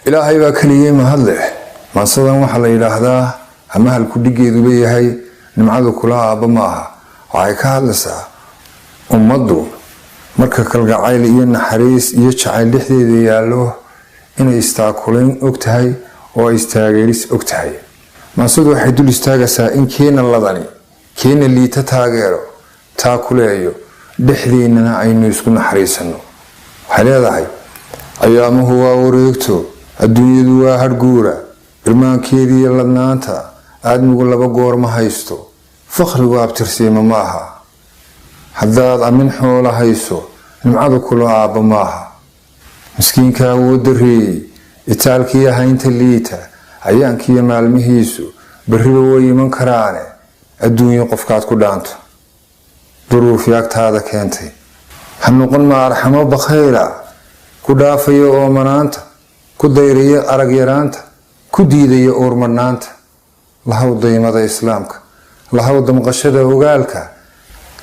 ilaahay baa kaliya mahad leh maasadan waxa la yiraahdaa ama halku dhigeedu leeyahay nimcadu kula aaba maaha waxay ka hadlaysaa ummadu marka kalgacayl iyo naxariis iyo jacayl dhexdeeda yaalo inay istaakuleen ogtahay oo istaageeris ogtahay maasadu waxay dul istaagaysaa in keena ladani keena liita taageero taakuleeyo dhexdeena aynu isku naxariisano waxay leedahay ayaamuhu waa wareegto adduunyadu waa harguura irmaankeedii iyo ladnaanta aadmigu laba goor ma haysto faqrigu abtirsiima maaha haddaad amin xoola hayso nimcadu kula aaba maaha miskiinka awood dareeyey itaalkiiyo haynta liita ayaankiiyo maalmihiisu beriba way iman karaane adduunyo qofkaad ku dhaanto duruuf yaagtaada keentay ha noqon ma arxamo bakhayla ku dhaafayo oomanaanta ku dayrayo arag yaraanta ku diidayo uurmadhnaanta lahaw daymada islaamka lahaw damqashada ogaalka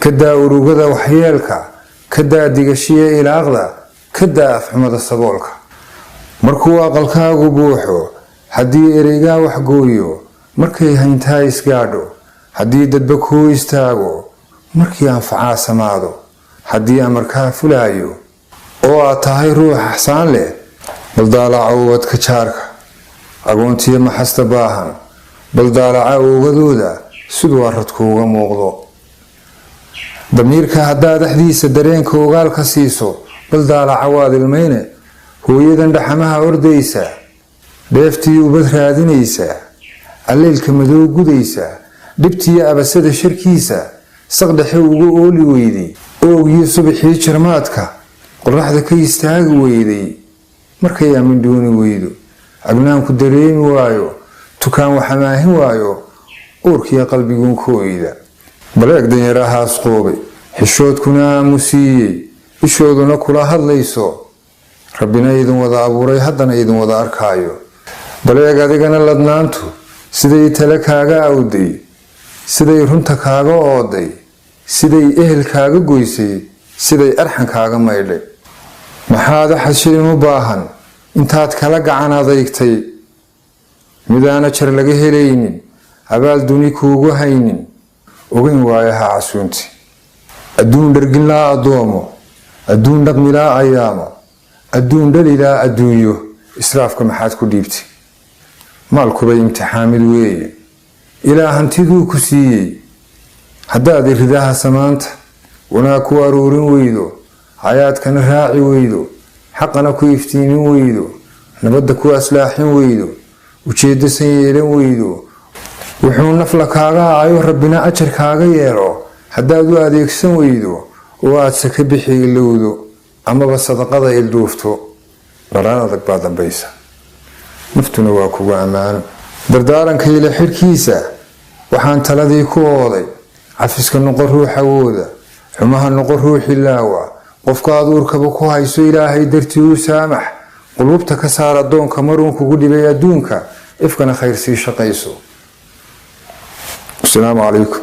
ka daa urugada waxyeelka ka daa digashiya ilaaqda ka daa afxumada saboolka markuu aqalkaagu buuxo haddii ereygaa waxgooyo markay hayntaa isgaadho haddii dadba kuu istaago markii anfacaa samaado haddii amarkaa fulaayo oo aad tahay ruux axsaan leh baldaalaca ubadka jaarka agoontiyo maxasta baahan baldaalaca ogadooda siduu aradkuuga muuqdo damiirka haddaad dhexdiisa dareenka ogaal ka siiso baldaalaca waad ilmayne hooyadan dhaxamaha ordaysa dheeftii ubad raadinaysa alleylka madow gudaysa dhibtiyo abasada sharkiisa saqdhexe ugu ooli weyday oogiyo subaxii jarmaadka qoraxda ka istaagi weyday markay amin dooni weydo agnaanku dareemi waayo tukaan waxamaahin waayo uurkiyo qalbiguun ka oyda baleeg danyarahaas qoobay xishoodkuna aamusiiyey ishooduna kula hadlayso rabbina idin wada abuuray haddana idin wada arkaayo baleeg adigana ladnaantu siday tale kaaga awday siday runta kaaga ooday siday ehel kaaga goysay siday arxan kaaga maydhay maxaad xashilin u baahan intaad kala gacan adeegtay midaana jar laga helaynin abaal duni kuugu haynin ogeyn waayaha casuunti adduun dharginlaa addoomo adduun dhaqmilaa ayaamo adduun dhalilaa adduunyo israafka maxaad ku dhiibtay maalkuba imtixaamid weeye ilaa hantiduu ku siiyey haddaad iridaha samaanta wanaag ku aruurin weydo hayaadkana raaci weydo xaqana ku iftiimin weydo nabadda ku aslaaxin weydo ujeeddo san yeelan weydo wuxuu nafla kaaga aayo rabbina ajar kaaga yeelo haddaad u adeegsan weydo oo aad saka bixi ilowdo amaba sadaqada ilduufto dharaan adag baa dambaysa naftuna waa kugu ammaano dardaaranka ila xirkiisa waxaan taladii ku ooday cafiska noqon ruux awooda xumaha noqon ruuxi laawa qofkaad uurkaba ku hayso ilaahay dartii u saamax qulubta ka saar addoonka maruun kugu dhibay adduunka ifkana khayr sii shaqayso. Assalaamu calaykum.